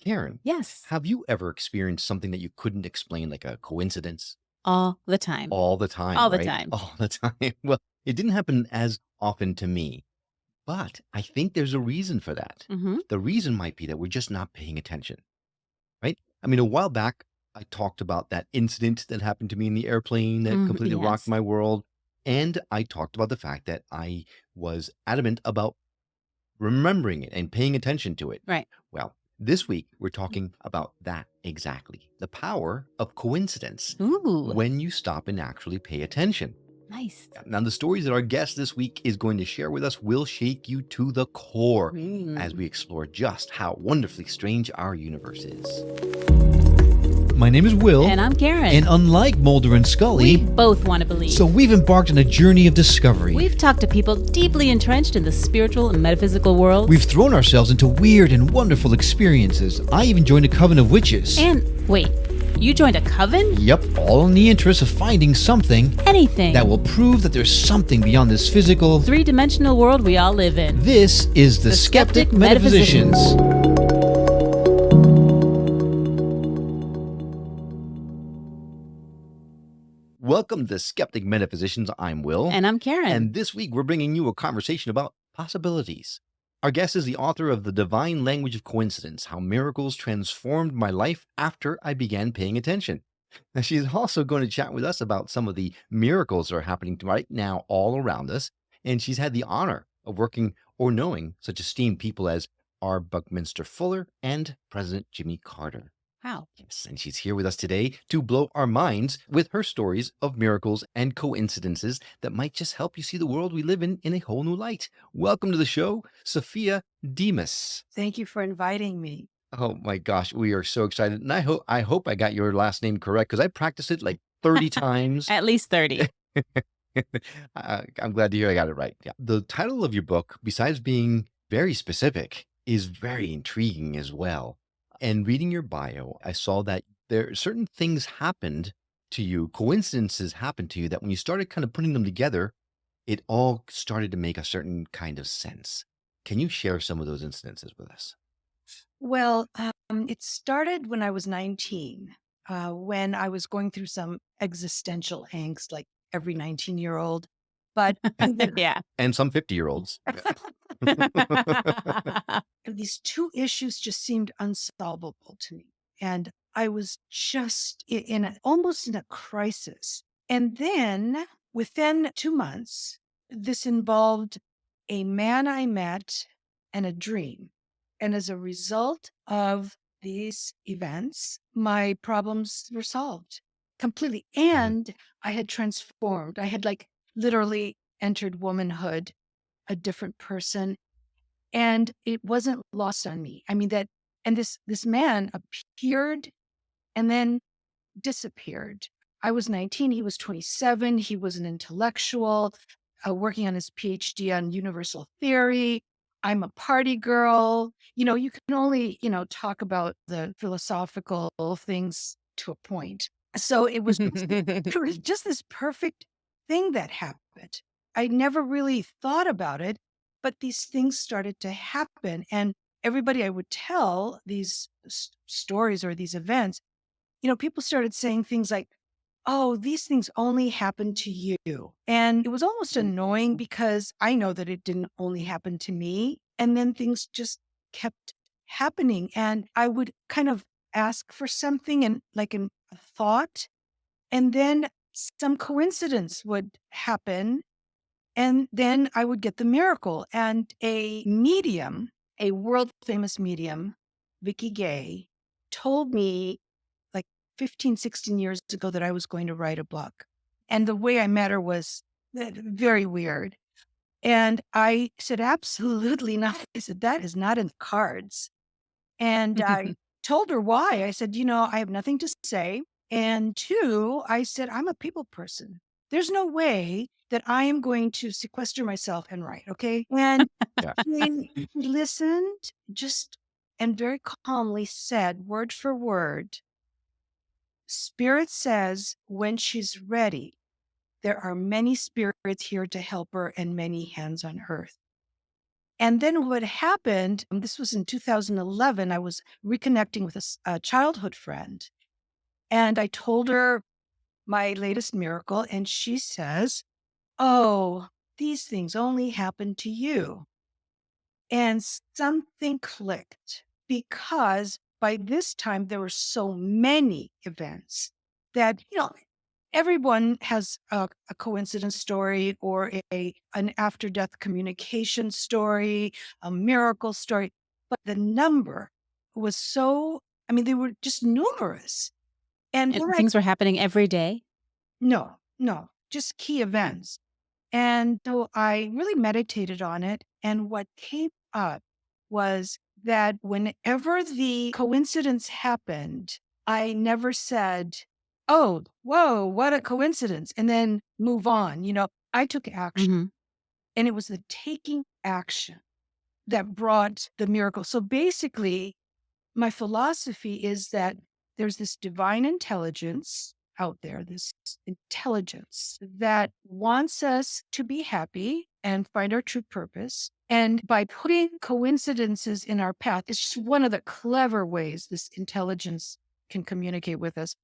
Karen, Yes, have you ever experienced something that you couldn't explain, like a coincidence? all the time. All the time, All the right? time. All the time. Well, it didn't happen as often to me, but I think there's a reason for that. Mhm. The reason might be that we're just not paying attention, right? I mean, a while back, I talked about that incident that happened to me in the airplane that completely rocked Yes. my world. And I talked about the fact that I was adamant about remembering it and paying attention to it. Right. Well, this week we're talking about that exactly, the power of coincidence Ooh, when you stop and actually pay attention. nice. Now, the stories that our guest this week is going to share with us will shake you to the core as Mm. we explore just how wonderfully strange our universe is. My name is Will, And I'm Karen. and unlike Mulder and We Scully, both want to believe. so we've embarked on a journey of discovery. We've talked to people deeply entrenched in the spiritual and metaphysical world. We've thrown ourselves into weird and wonderful experiences. I even joined a coven of witches. And wait, you joined a coven? Yep, all in the interest of finding something Anything. that will prove that there's something beyond this physical, three-dimensional world we all live in. This is the Skeptic Skeptic Metaphysicians. Welcome to Skeptic Metaphysicians. I'm Will. And I'm Karen. And this week we're bringing you a conversation about possibilities. Our guest is the author of The Divine Language of Coincidence, How Miracles Transformed My Life After I Began Paying Attention. Now, she's also going to chat with us about some of the miracles that are happening right now all around us. And she's had the honor of working or knowing such esteemed people as R. Buckminster Fuller and President Jimmy Carter. Wow. Yes, and she's here with us today to blow our minds with her stories of miracles and coincidences that might just help you see the world we live in a whole new light. Welcome to the show, Sophia Demas. Thank you for inviting me. Oh my gosh, we are so excited. And I hope I got your last name correct because I practiced it like 30 times. At least 30. I'm glad to hear I got it right. Yeah. The title of your book, besides being very specific, is very intriguing as well. And reading your bio, I saw that there certain things happened to you, coincidences happened to you that when you started kind of putting them together, it all started to make a certain kind of sense. Can you share some of those incidences with us? Well, it started when I was 19, when I was going through some existential angst, like every 19-year-old. But Yeah. And some 50-year-olds. these two issues just seemed unsolvable to me. And I was just almost in a crisis. And then within 2 months, this involved a man I met and a dream. And as a result of these events, my problems were solved completely. And I had transformed. I had like literally entered womanhood, a different person. And it wasn't lost on me. I mean, and this man appeared and then disappeared. I was 19, he was 27. He was an intellectual, working on his PhD on universal theory. I'm a party girl. You can only, talk about the philosophical things to a point. So it was just this perfect thing that happened. I never really thought about it, but these things started to happen. And everybody I would tell these stories or these events, people started saying things like, oh, these things only happen to you. And it was almost annoying because I know that it didn't only happen to me. And then things just kept happening. And I would kind of ask for something and like in a thought, and then some coincidence would happen. And then I would get the miracle. And a medium, a world famous medium, Vicky Gay, told me like 15, 16 years ago that I was going to write a book. And the way I met her was very weird. And I said, absolutely not. I said, that is not in the cards. And I told her why. I said, I have nothing to say. And two, I said, I'm a people person. There's no way that I am going to sequester myself and write. Okay. And Yeah. he listened and very calmly said, word for word, Spirit says when she's ready, there are many spirits here to help her and many hands on earth. And then what happened, this was in 2011, I was reconnecting with a childhood friend. And I told her my latest miracle. And she says, "Oh, these things only happen to you." And something clicked because by this time there were so many events that, everyone has a coincidence story or an after death communication story, a miracle story. But the number was so, I mean, they were just numerous. And And we're like, things were happening every day? no, no, just key events. And so I really meditated on it. And what came up was that whenever the coincidence happened, I never said, "Oh, whoa, what a coincidence," and then move on. I took action, Mhm. and it was the taking action that brought the miracle. So basically, my philosophy is that there's this divine intelligence out there, this intelligence that wants us to be happy and find our true purpose. And by putting coincidences in our path, it's just one of the clever ways this intelligence can communicate with us.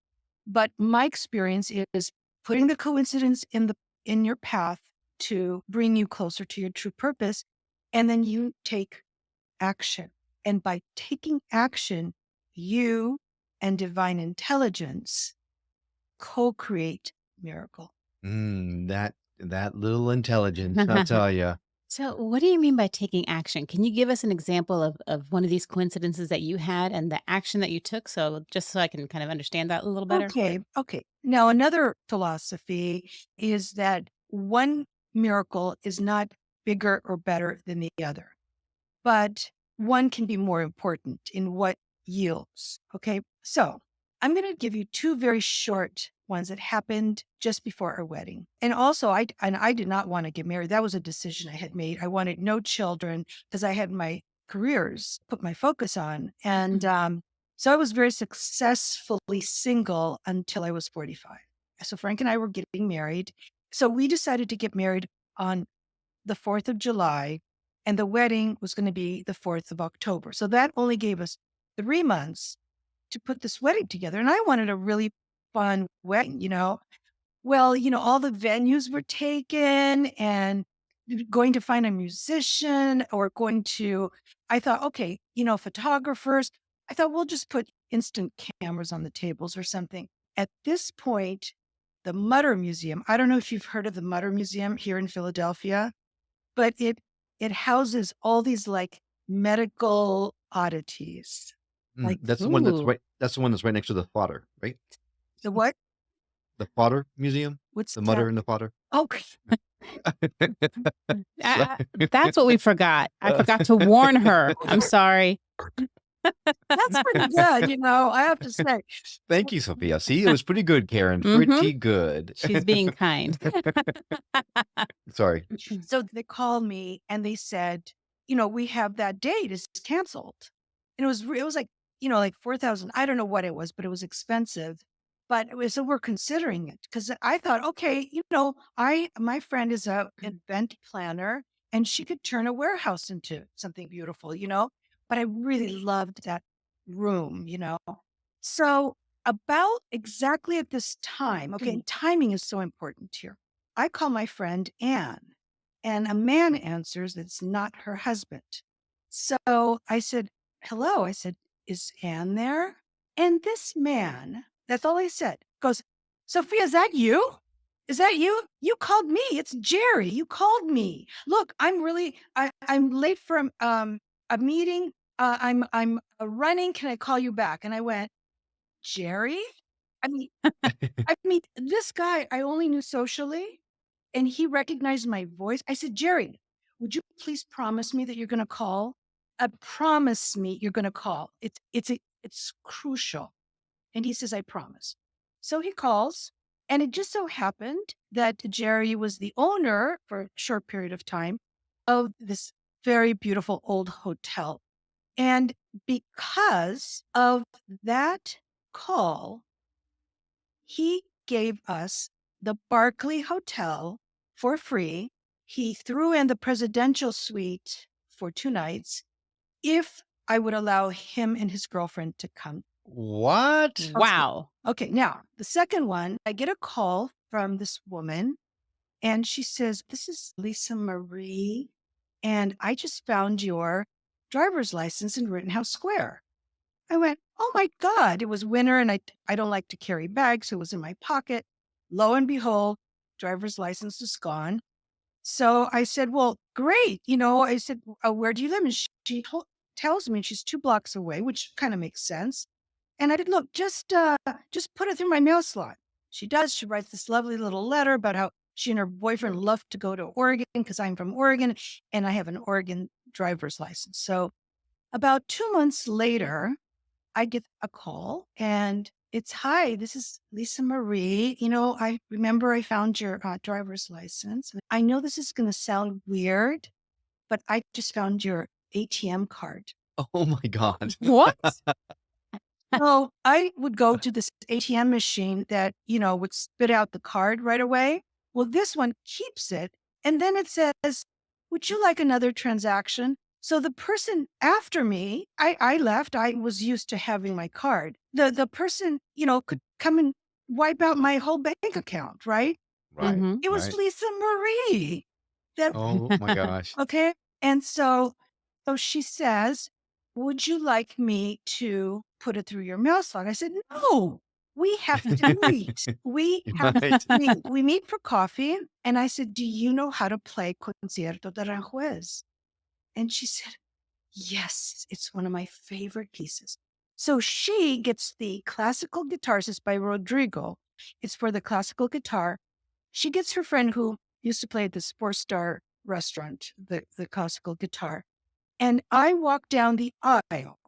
But my experience is putting the coincidence in your path to bring you closer to your true purpose. And then you take action. And by taking action, you and divine intelligence co-create miracle. That little intelligence, I'll tell you. So, what do you mean by taking action? Can you give us an example of one of these coincidences that you had and the action that you took? So, just so I can kind of understand that a little better. Okay. Okay. Now, another philosophy is that one miracle is not bigger or better than the other, but one can be more important in what yields. Okay. So I'm going to give you two very short ones that happened just before our wedding. And also, I did not want to get married. That was a decision I had made. I wanted no children because I had my careers put my focus on. And Mhm. so I was very successfully single until I was 45. So Frank and I were getting married. So we decided to get married on the 4th of July, and the wedding was going to be the 4th of October. So that only gave us 3 months to put this wedding together. And I wanted a really fun wedding. Well, all the venues were taken and going to find a musician or I thought, okay, photographers. I thought we'll just put instant cameras on the tables or something. At this point, the Mutter Museum, I don't know if you've heard of the Mutter Museum here in Philadelphia, but it houses all these like medical oddities. Like That's the one Ooh. that's right next to the fodder, right? the what? The fodder museum? What's The that? mutter and the fodder? Oh, So That's what we forgot. I forgot to warn her. I'm sorry. that's pretty good, I have to say. Thank you, Sophia. See, it was pretty good, Karen. Hmm. Pretty good. She's being kind. Sorry. So they called me and they said, we have that date is canceled. And it was like, like 4,000. I don't know what it was, but it was expensive. But so we're considering it because I thought, okay, my friend is a event planner and she could turn a warehouse into something beautiful. But I really loved that room. So about exactly at this time, okay, and timing is so important here. I call my friend Anne, and a man answers that's not her husband. So I said, "Hello." I said, "Is Anne there?" And this man, that's all I said, goes, "Sophia, is that you? Is that you? You called me. It's Jerry. You called me. Look, I'm late for a meeting. I'm running. Can I call you back?" And I went, "Jerry? I mean, this guy I only knew socially, and he recognized my voice. I said, "Jerry, would you please promise me that you're going to call? Promise me you're going to call. It's crucial." And he says, "I promise." So he calls, and it just so happened that Jerry was the owner for a short period of time of this very beautiful old hotel. And because of that call, he gave us the Barclay Hotel for free. He threw in the presidential suite for 2 nights if I would allow him and his girlfriend to come. What? Okay. Wow. Okay, now the second one, I get a call from this woman and she says, "This is Lisa Marie, and I just found your driver's license in Rittenhouse Square." I went, "Oh my God." It was winter and I don't like to carry bags. So it was in my pocket. Lo and behold, driver's license is gone. So I said, "Well, great." I said, "Where do you live?" And she tells me she's 2 blocks away, which kind of makes sense. And I did, "Look, just put it through my mail slot." She does. She writes this lovely little letter about how she and her boyfriend love to go to Oregon because I'm from Oregon and I have an Oregon driver's license. So about 2 months later, I get a call and it's, "Hi, this is Lisa Marie. I remember I found your driver's license. I know this is going to sound weird, but I just found your ATM card." Oh my God. What? So I would go to this ATM machine that, would spit out the card right away. Well, this one keeps it. And then it says, "Would you like another transaction?" So the person after me, I left. I was used to having my card. The person, could come and wipe out my whole bank account, right? Right. It was Right. Lisa Marie. That Oh my gosh. Okay. And so she says, "Would you like me to put it through your mail slot?" I said, "No, we have to meet. We have Right. to meet. We meet for coffee." And I said, "Do you know how to play Concierto de Aranjuez?" And she said, "Yes, it's one of my favorite pieces." So she gets the classical guitars. It's by Rodrigo. It's for the classical guitar. She gets her friend who used to play at the Sports Star restaurant, the classical guitar. And I walk down the aisle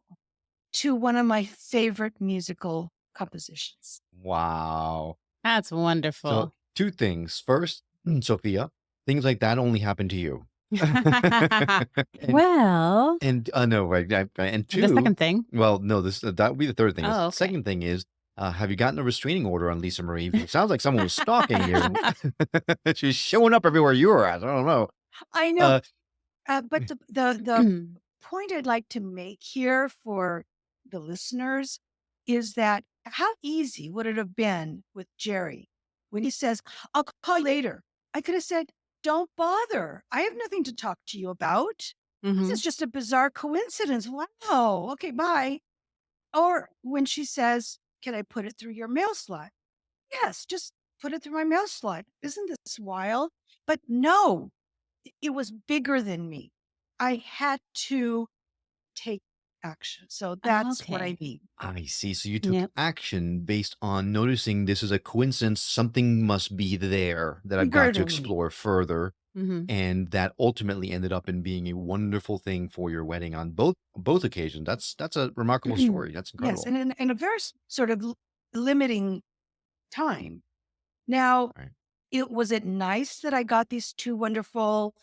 to one of my favorite musical compositions. Wow. That's So wonderful. 2 things. First, Sophia, things like that only happen to you. And Well, no, right, and the 2, second thing. well, no, that would be the third thing. Oh, okay. Second thing is, have you gotten a restraining order on Lisa Marie? It sounds like someone was stalking you. She's showing up everywhere you were at. I don't know. I know, Uh, but the point I'd like to make here for the listeners is that how easy would it have been with Jerry when he says, "I'll call you later"? I could have said, "Don't bother. I have nothing to talk to you about. This Mhm. is just a bizarre coincidence. Wow. Okay, bye." Or when she says, "Can I put it through your mail slot?" Yes, just put it through my mail slot. Isn't this wild? But no, it was bigger than me. I had to take action. So that's what I Okay. mean. I see. So you took Yep. action based on noticing this is a coincidence. Something must be there that I've Bigger got to than me. explore further. Mhm. And that ultimately ended up in being a wonderful thing for your wedding on both occasions. That's a remarkable story. That's Yes, incredible. and in a very sort of limiting time. Now, Right. was it nice that I got these 2 wonderful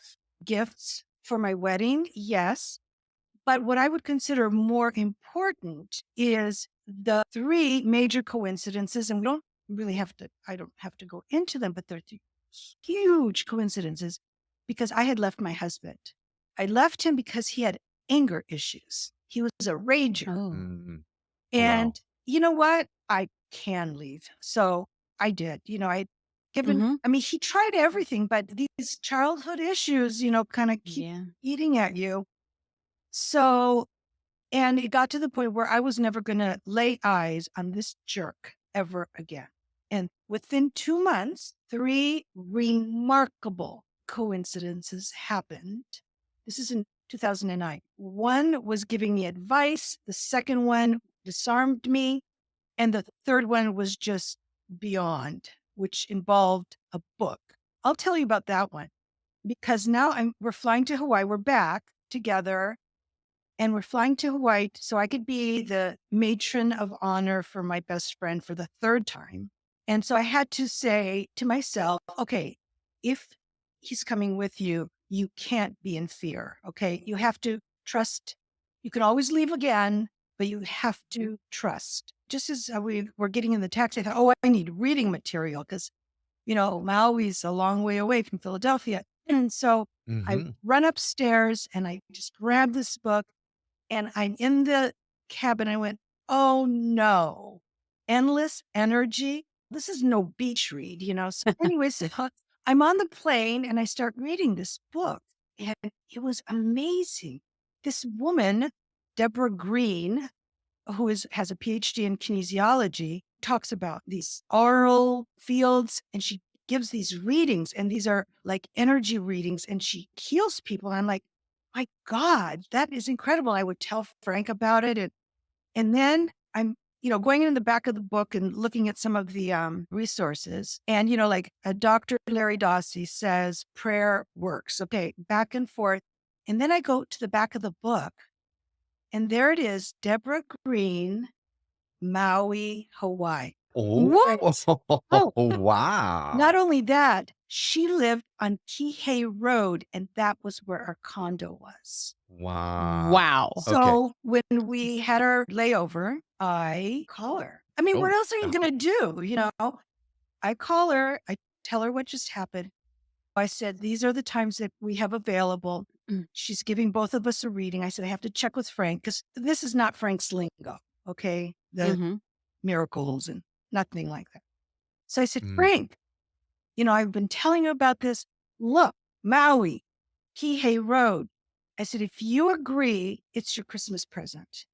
gifts for my wedding? Yes. But what I would consider more important is the 3 major coincidences, and I don't have to go into them, but they're 3 huge coincidences because I had left my husband. I left him because he had anger issues. He was a rager. Oh. Mm. Oh, wow. And you know what? I can leave. So I did. Mhm. He tried everything, but these childhood issues, kind of keep Yeah. eating at you. So, and it got to the point where I was never going to lay eyes on this jerk ever again. And within 2 months, 3 remarkable coincidences happened. This is in 2009. One was giving me advice. The second one disarmed me. And the third one was just beyond, which involved a book. I'll tell you about that one because now we're flying to Hawaii. We're back together and we're flying to Hawaii so I could be the matron of honor for my best friend for the third time. And so I had to say to myself, okay, if he's coming with you, you can't be in fear. Okay. You have to trust. You can always leave again, but you have to trust. Just as we were getting in the taxi, I thought, oh, I need reading material because, Maui's a long way away from Philadelphia. And so I Hmm. run upstairs and I just grab this book and I'm in the cabin. I went, oh no, endless energy. This is no beach read, you know? So, anyways, I'm on the plane and I start reading this book and it was amazing. This woman, Deborah Green, who has a PhD in kinesiology, talks about these aural fields and she gives these readings and these are like energy readings and she heals people. And I'm like, my God, that is incredible. I would tell Frank about it. And then I'm, going in the back of the book and looking at some of the resources. And, like Dr. Larry Dossey says, prayer works. Okay, back and forth. And then I go to the back of the book and there it is, Deborah Green, Maui, Hawaii. What? Oh, Oh, not wow. only that, she lived on Kihei Road, and that was where our condo was. Wow. Wow. Okay. So when we had our layover, I call her. I mean, what Oh, else are you going to do? I call her, I tell her what just happened. I said, these are the times that we have available. She's giving both of us a reading. I said, I have to check with Frank because this is not Frank's lingo. Okay. The Mm-hmm. miracles and nothing like that. So I said, mm, Frank, I've been telling you about this. Look, Maui, Kihei Road. I said, if you agree, it's your Christmas present.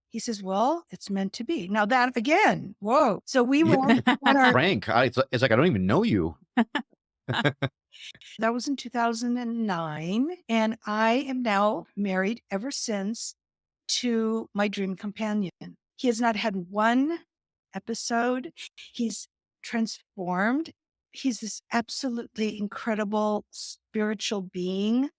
He says, well, it's meant to be. Now that again, whoa. So we yeah. went on our, Frank, it's like I don't even know you. that was in 2009. And I am now married ever since to my dream companion. He has not had one episode. He's transformed. He's this absolutely incredible spiritual being.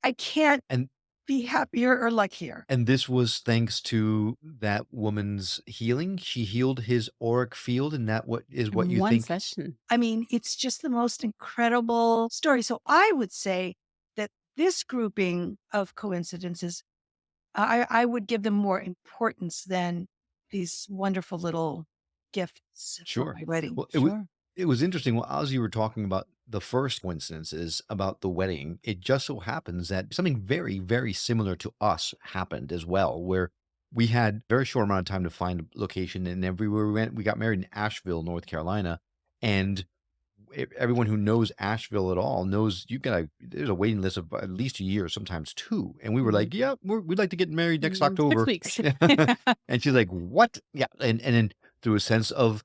I can't And be happier or luckier. and this was thanks to that woman's healing. She healed his auric field, and that what is what In you one think? session. I mean, it's just the most incredible story. So I would say that this grouping of coincidences, I would give them more importance than these wonderful little gifts for Sure. my wedding. Well, Sure. it was interesting. Well, as you were talking about the first coincidences about the wedding, it just so happens that something very, very similar to us happened as well, where we had very short amount of time to find a location, and everywhere we went, we got married in Asheville, North Carolina, and everyone who knows Asheville at all knows there's a waiting list of at least a year, sometimes two. And we were Mhm. like, yeah, we'd like to get married next 6 October. weeks. And she's like, what? Yeah. And then through a sense of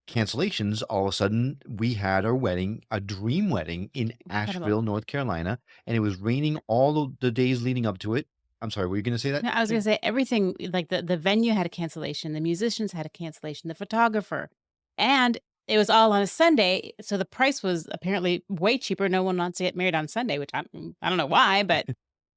cancellations, all of a sudden we had our wedding, a dream wedding in Incredible. Asheville, North Carolina. And it was raining all of the days leading up to it. I'm sorry, were you going to say that? No, I was gonna say everything, like the venue had a cancellation, the musicians had a cancellation, the photographer, and it was all on a Sunday, so the price was apparently way cheaper. No one wants to get married on Sunday, which I don't know why, but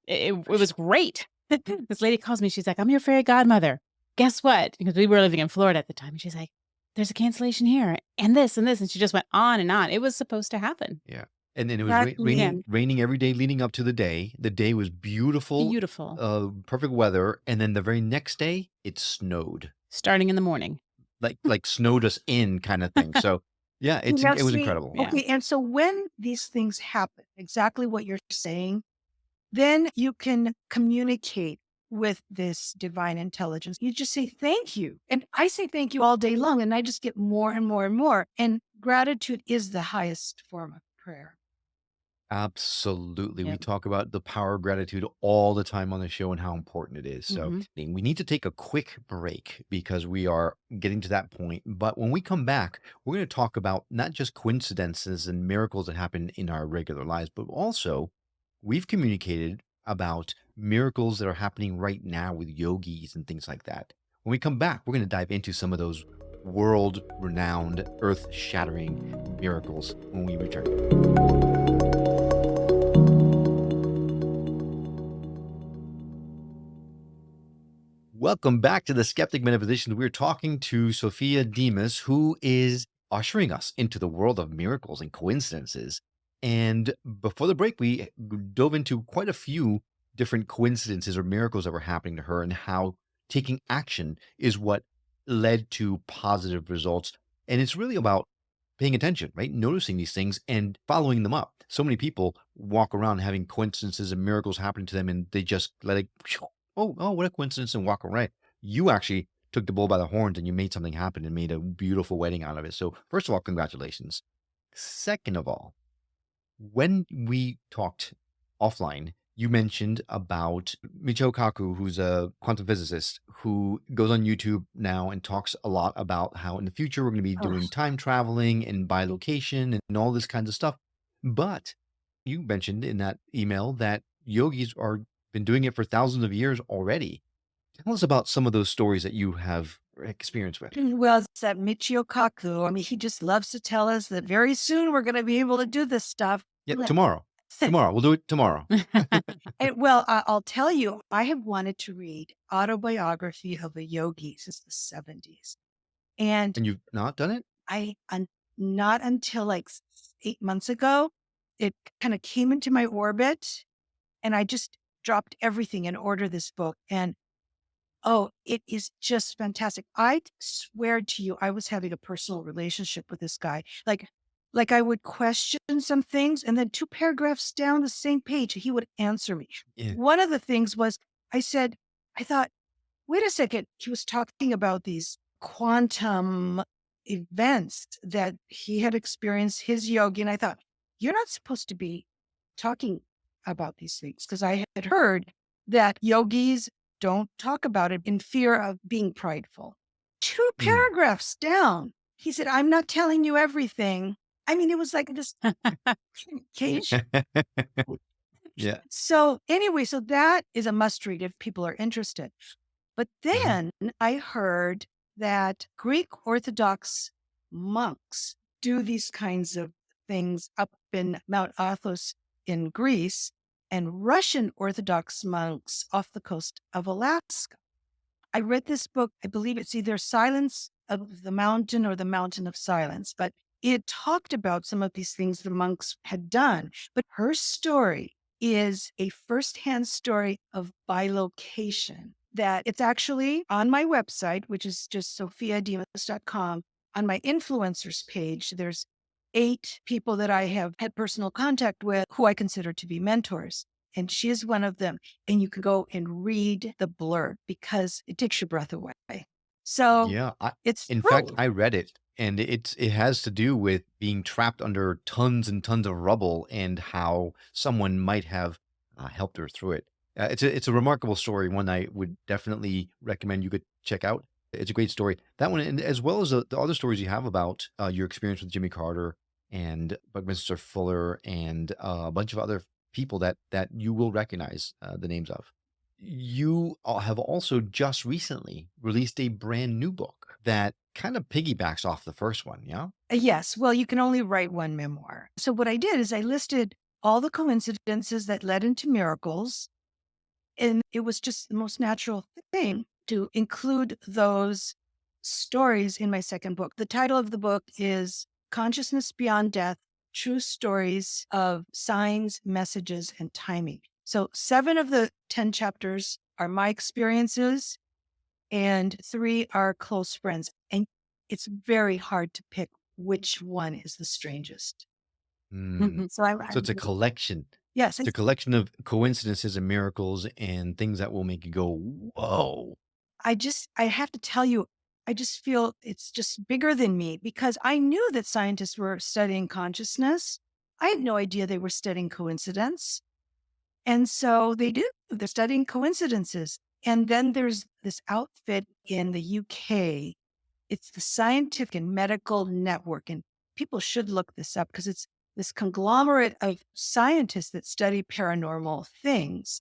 it was great. This lady calls me, she's like, "I'm your fairy godmother. Guess what?" Because we were living in Florida at the time, and she's like, "There's a cancellation here, and this," and she just went on and on. It was supposed to happen. Yeah. And then it was That Yeah, raining every day leading up to the day. The day was beautiful, beautiful. perfect weather. And then the very next day, it snowed. Starting in the morning. Like snowed us in kind of thing. So yeah, now it was see, incredible. Yeah. okay, and so when these things happen, exactly what you're saying, then you can communicate with this divine intelligence. You just say thank you. And I say thank you all day long, and I just get more and more and more. And gratitude is the highest form of prayer. Absolutely. We Yep. talk about the power of gratitude all the time on the show and how important it is. So Mhm. we need to take a quick break because we are getting to that point. But when we come back, we're going to talk about not just coincidences and miracles that happen in our regular lives, but also we've communicated about miracles that are happening right now with yogis and things like that. When we come back, we're going to dive into some of those world renowned, earth shattering miracles when we return. Welcome back to the Skeptic Metaphysicians. We're talking to Sophia Demas, who is ushering us into the world of miracles and coincidences. And before the break, we dove into quite a few different coincidences or miracles that were happening to her and how taking action is what led to positive results. And it's really about paying attention, right? Noticing these things and following them up. So many people walk around having coincidences and miracles happening to them, and they just let it, oh, what a coincidence, and walk away. You actually took the bull by the horns and you made something happen and made a beautiful wedding out of it. So, first of all, congratulations. Second of all, when we talked offline, you mentioned about Michio Kaku, who's a quantum physicist who goes on YouTube now and talks a lot about how in the future we're going to be Oh, doing time traveling and by location and all this kinds of stuff. But you mentioned in that email that yogis are been doing it for thousands of years already. Tell us about some of those stories that you have experience with. well, it's that Michio Kaku. I mean, he just loves to tell us that very soon we're going to be able to do this stuff. Yeah, tomorrow. We'll do it tomorrow. Well, I'll tell you, I have wanted to read Autobiography of a Yogi since the 70s. And And you've not done it? not until like 8 months ago, it kind of came into my orbit and I just dropped everything and ordered this book. And oh, it is just fantastic. I swear to you, I was having a personal relationship with this guy. Like I would question some things, and then 2 paragraphs down the same page, he would answer me. Yeah. One of the things was I thought, wait a second. He was talking about these quantum events that he had experienced, his yogi. And I thought, you're not supposed to be talking about these things because I had heard that yogis don't talk about it in fear of being prideful. Two Mm. paragraphs down, he said, I'm not telling you everything. I mean, it was like this cage. Yeah. So, anyway, so that is a must read if people are interested. But Mhm. then I heard that Greek Orthodox monks do these kinds of things up in Mount Athos in Greece, and Russian Orthodox monks off the coast of Alaska. I read this book. I believe it's either Silence of the Mountain or The Mountain of Silence, but it talked about some of these things the monks had done. But her story is a firsthand story of bilocation that it's actually on my website, which is just sophiademas.com. On my influencers page, there's 8 people that I have had personal contact with who I consider to be mentors. And she is one of them. And you can go and read the blurb because it takes your breath away. So Yeah, it's in fact, true. I read it, and it has to do with being trapped under tons and tons of rubble and how someone might have, helped her through it. It's a remarkable story, one I would definitely recommend you could check out. It's a great story. That one, and as well as the other stories you have about, your experience with Jimmy Carter and Buckminster Fuller and, a bunch of other people that you will recognize, the names of. You have also just recently released a brand new book that kind of piggybacks off the first one, yeah? Yes. Well, you can only write one memoir. So what I did is I listed all the coincidences that led into miracles. And it was just the most natural thing to include those stories in my second book. The title of the book is Consciousness Beyond Death: True Stories of Signs, Messages, and Timing. So 7 of the 10 chapters are my experiences and 3 are close friends. And it's very hard to pick which one is the strangest. Mm. So I So it's a collection. yes, It's a collection of coincidences and miracles and things that will make you go, "Whoa." I have to tell you, I just feel it's just bigger than me because I knew that scientists were studying consciousness. I had no idea they were studying coincidence. And so they do, they're studying coincidences. And then there's this outfit in the UK. It's the Scientific and Medical Network. And people should look this up because it's this conglomerate of scientists that study paranormal things.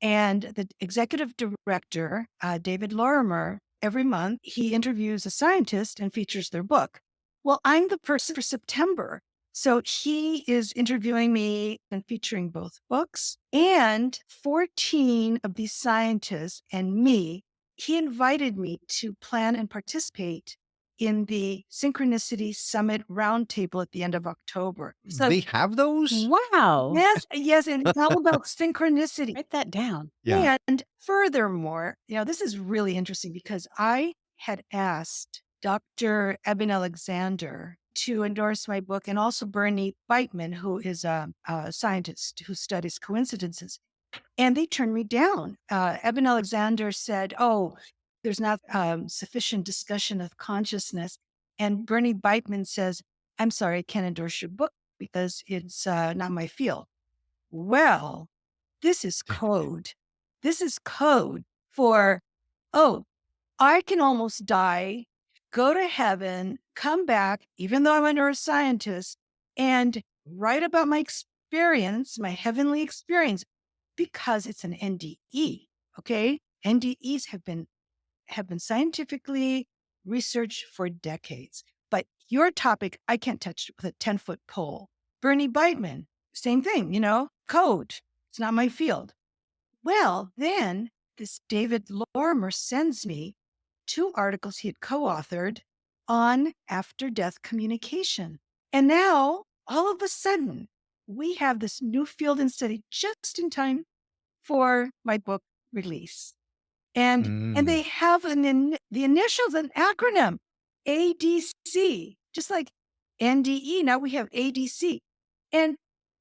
And the executive director, David Lorimer, every month he interviews a scientist and features their book. Well, I'm the person for September. So he is interviewing me and featuring both books. And 14 of these scientists and me, he invited me to plan and participate in the Synchronicity Summit Roundtable at the end of October. So, They have those? Wow. yes, yes, and it's all about synchronicity. Write that down. Yeah. And furthermore, this is really interesting because I had asked Dr. Eben Alexander to endorse my book, and also Bernie Beitman, who is a scientist who studies coincidences. And they turned me down. Eben Alexander said, "Oh, there's not sufficient discussion of consciousness." And Bernie Beitman says, "I'm sorry, I can't endorse your book because it's not my field." Well, this is code. This is code for, oh, I can almost die, go to heaven, come back, even though I'm a neuroscientist, and write about my experience, my heavenly experience, because it's an NDE. Okay. NDEs have been scientifically researched for decades. But your topic, I can't touch with a 10-foot pole. Bernie Beitman, same thing, code. It's not my field. Well, then this David Lorimer sends me 2 articles he had co-authored on after-death communication. And now, all of a sudden, we have this new field and study just in time for my book release. And they have the initials, an acronym, ADC, just like NDE. Now we have ADC. And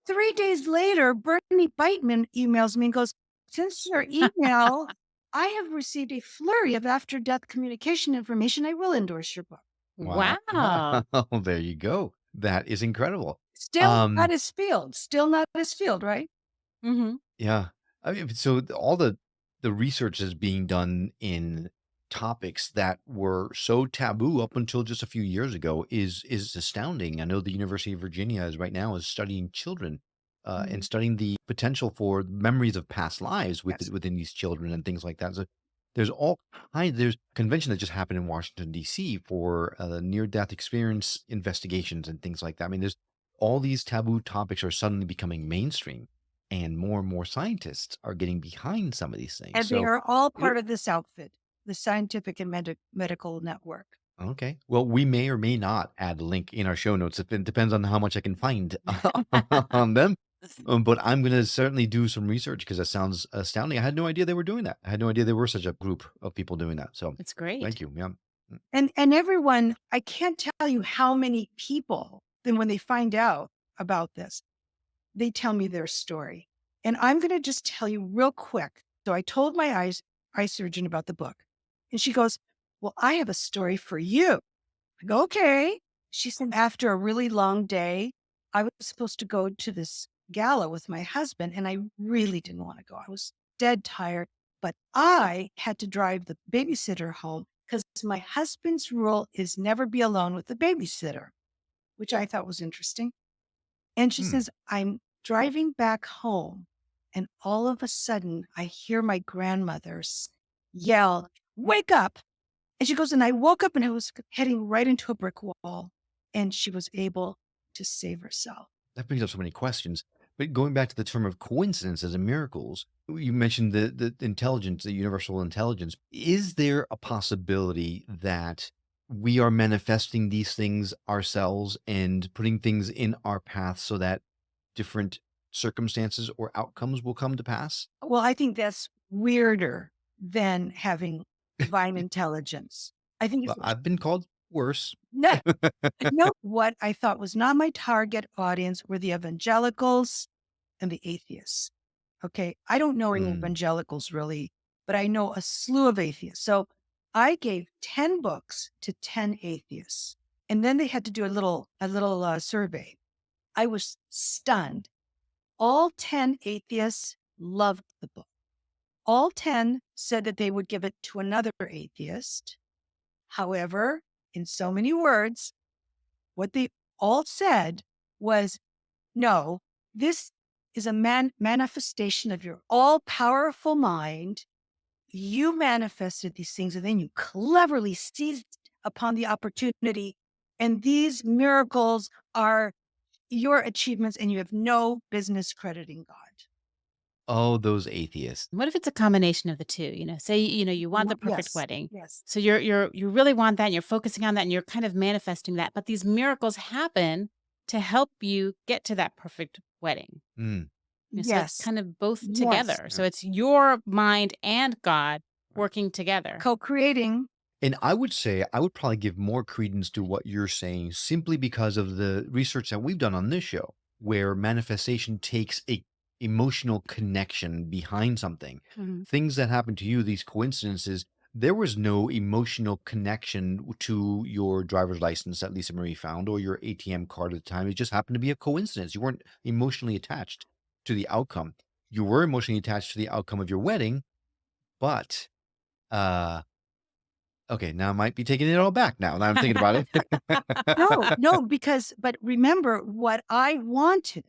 3 days later, Bernie Beitman emails me and goes, "Since your email, I have received a flurry of after-death communication information. I will endorse your book." Wow. Wow. There you go. That is incredible. Still not Um, his field. Still not his field, right? Hmm. yeah. I mean, so all the research is being done in topics that were so taboo up until just a few years ago is astounding. I know the University of Virginia is right now is studying children and Mhm. studying the potential for memories of past lives Yes. within these children and things like that. So there's a convention that just happened in Washington D.C. for near death experience investigations and things like that. I mean, there's all these taboo topics are suddenly becoming mainstream, and more scientists are getting behind some of these things. And they So, are all what part of this outfit, the scientific and medical network. okay. Well, we may or may not add a link in our show notes. It depends on how much I can find on them. But I'm going to certainly do some research because that sounds astounding. I had no idea they were doing that. I had no idea there were such a group of people doing that. So, It's great. thank you. Yeah. And everyone, I can't tell you how many people, then when they find out about this, they tell me their story. And I'm going to just tell you real quick. So I told my eye surgeon about the book, and she goes, "Well, I have a story for you." I go, "Okay." She said, "After a really long day, I was supposed to go to this gala with my husband, and I really didn't want to go. I was dead tired, but I had to drive the babysitter home because my husband's rule is never be alone with the babysitter," which I thought was interesting. And she Hmm. says, "I'm driving back home, and all of a sudden, I hear my grandmother yell, 'Wake up!'" And she goes, "And I woke up and I was heading right into a brick wall." And she was able to save herself. That brings up so many questions. But going back to the term of coincidences and miracles, you mentioned the intelligence, the universal intelligence. Is there a possibility that we are manifesting these things ourselves and putting things in our path so that different circumstances or outcomes will come to pass? Well, I think that's weirder than having divine intelligence. I think Well, it's I've been called worse. no, what I thought was not my target audience were the evangelicals and the atheists. Okay. I don't know any Mm, evangelicals really, but I know a slew of atheists. So I gave 10 books to 10 atheists. And then they had to do a little survey. I was stunned. All 10 atheists loved the book. All 10 said that they would give it to another atheist. However, in so many words, what they all said was, "No, this is a manifestation of your all powerful mind. You manifested these things and then you cleverly seized upon the opportunity. And these miracles are your achievements, and you have no business crediting God." oh, those atheists. What if it's a combination of the two? Say you want the perfect Yes. wedding. Yes. So you really want that and you're focusing on that and you're kind of manifesting that, but these miracles happen to help you get to that perfect wedding. Mm, So it's Yes. kind of both Yes. together. yeah. So it's your mind and God working together. Co creating. And I would say I would probably give more credence to what you're saying simply because of the research that we've done on this show, where manifestation takes a emotional connection behind something. Mhm. Things that happen to you, these coincidences, there was no emotional connection to your driver's license that Lisa Marie found or your ATM card at the time. It just happened to be a coincidence. You weren't emotionally attached to the outcome. You were emotionally attached to the outcome of your wedding, but uh okay, now I might be taking it all back now that I'm thinking about No, it. no, but remember, what I wanted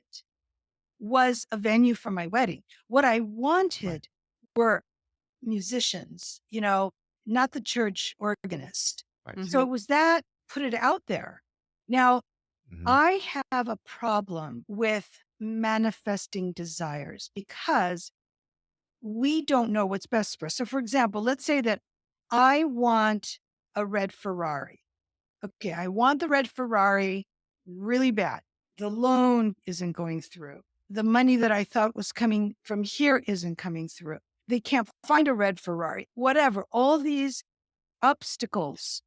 was a venue for my wedding. What I Right, wanted were musicians, not the church organist. right. So Mhm. it was that, put it out there. Now, Mhm. I have a problem with manifesting desires because we don't know what's best for us. So, for example, let's say that I want a red Ferrari. Okay, I want the red Ferrari really bad. The loan isn't going through. The money that I thought was coming from here isn't coming through. They can't find a red Ferrari, whatever. All these obstacles,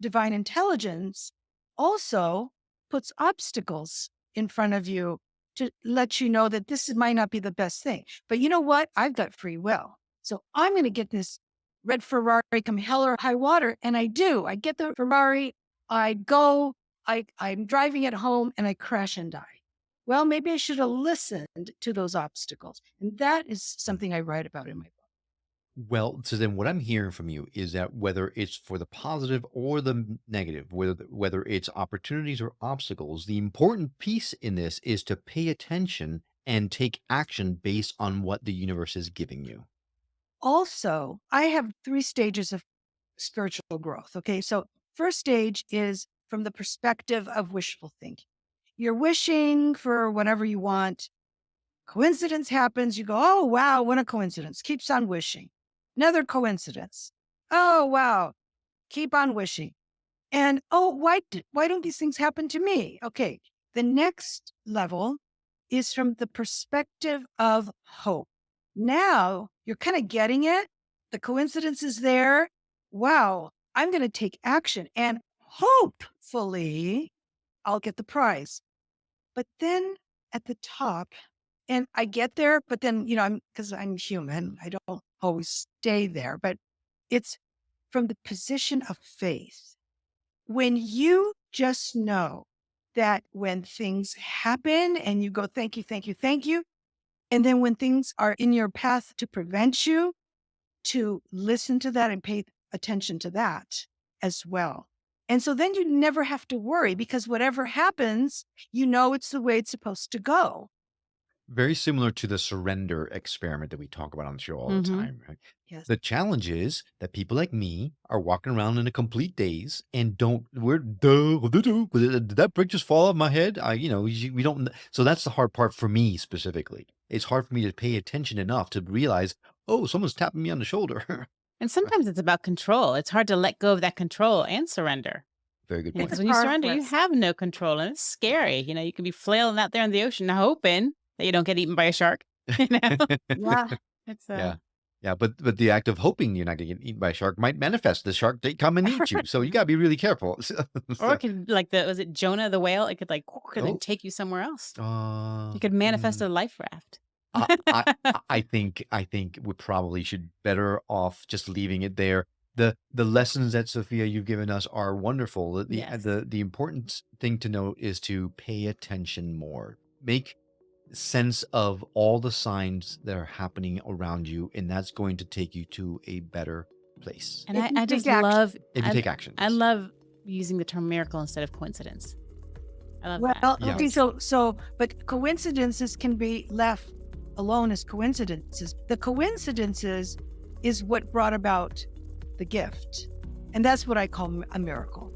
divine intelligence also puts obstacles in front of you to let you know that might not be the best thing. But you know what? I've got free will. So I'm going to get this red Ferrari come hell or high water. And I do. I get the Ferrari, I go, I'm driving it home and I crash and die. Well, maybe I should have listened to those obstacles. And that is something I write about in my book. Well, so then what I'm hearing from you is that whether it's for the positive or the negative, whether it's opportunities or obstacles, the important piece in this is to pay attention and take action based on what the universe is giving you. Also, I have 3 stages of spiritual growth. Okay. So, first stage is from the perspective of wishful thinking. You're wishing for whatever you want. Coincidence happens. You go, oh, wow, what a coincidence. Keeps on wishing. Another coincidence. Oh, wow. Keep on wishing. And oh, why don't these things happen to me? Okay. The next level is from the perspective of hope. Now you're kind of getting it. The coincidence is there. Wow, I'm going to take action and hopefully I'll get the prize. But then at the top, and I get there, but then, because I'm human, I don't always stay there, but it's from the position of faith. When you just know that when things happen and you go, thank you, thank you, thank you. And then when things are in your path to prevent you, to listen to that and pay attention to that as well. And so then you never have to worry because whatever happens, it's the way it's supposed to go. Very similar to the surrender experiment that we talk about on the show all the Mhm. time, right? Yes. The challenge is that people like me are walking around in a complete daze and did that brick just fall off my head? We don't, so that's the hard part for me specifically. It's hard for me to pay attention enough to realize, oh, someone's tapping me on the shoulder. And sometimes it's about control. It's hard to let go of that control and surrender. Very good It's Because point. when you surrender, you progress. have no control, and it's scary. You can be flailing out there in the ocean, hoping that you don't get eaten by a shark. You know, Yeah. it's Yeah. Yeah, but the act of hoping you're not gonna get eaten by a shark might manifest the shark to come and eat you. So you gotta be really careful. or So, it could was it Jonah the whale? It could and then oh, take you somewhere else. uh, You could manifest mm, a life raft. I think we probably should better off just leaving it there. The lessons that Sophia you've given us are wonderful. Yes. The important thing to note is to pay attention more. Make sense of all the signs that are happening around you, and that's going to take you to a better place And If you I take just action. love if you take action. I love using the term miracle instead of coincidence. I love that. Well, Yeah. okay, but coincidences can be left alone as coincidences. The coincidences is what brought about the gift. And that's what I call a miracle.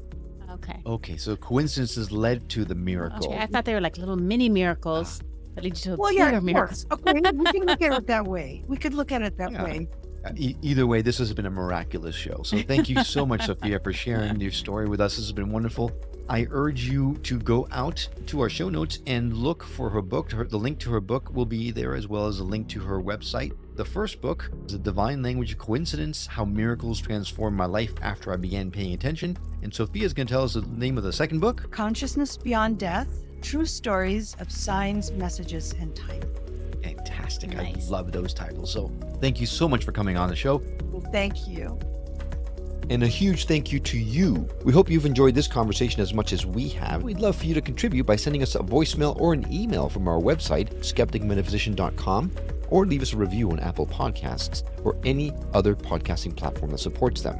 Okay. Okay, so coincidences led to the miracle. Okay. I thought they were like little mini miracles that lead you to a Well, yeah, bigger of miracle. course. Okay, we can look at it that way. We could look at it that Yeah. way. Either way, this has been a miraculous show. So thank you so much, Sophia, for sharing your story with us. This has been wonderful. I urge you to go out to our show notes and look for her book. The link to her book will be there, as well as a link to her website. The first book is The Divine Language of Coincidence, How Miracles Transformed My Life After I Began Paying Attention. And Sophia's going to tell us the name of the second book. Consciousness Beyond Death, True Stories of Signs, Messages, and Time. Fantastic. Nice. I love those titles. So thank you so much for coming on the show. Well, thank you. And a huge thank you to you. We hope you've enjoyed this conversation as much as we have. We'd love for you to contribute by sending us a voicemail or an email from our website, skepticmetaphysician.com, or leave us a review on Apple Podcasts or any other podcasting platform that supports them.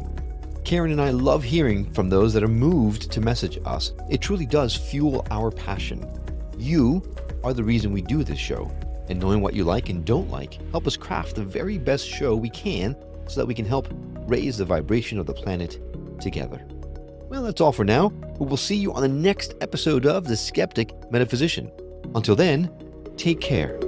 Karen and I love hearing from those that are moved to message us. It truly does fuel our passion. You are the reason we do this show, and knowing what you like and don't like help us craft the very best show we can so that we can help raise the vibration of the planet together. Well, that's all for now, but we'll see you on the next episode of The Skeptic Metaphysician. Until then, take care.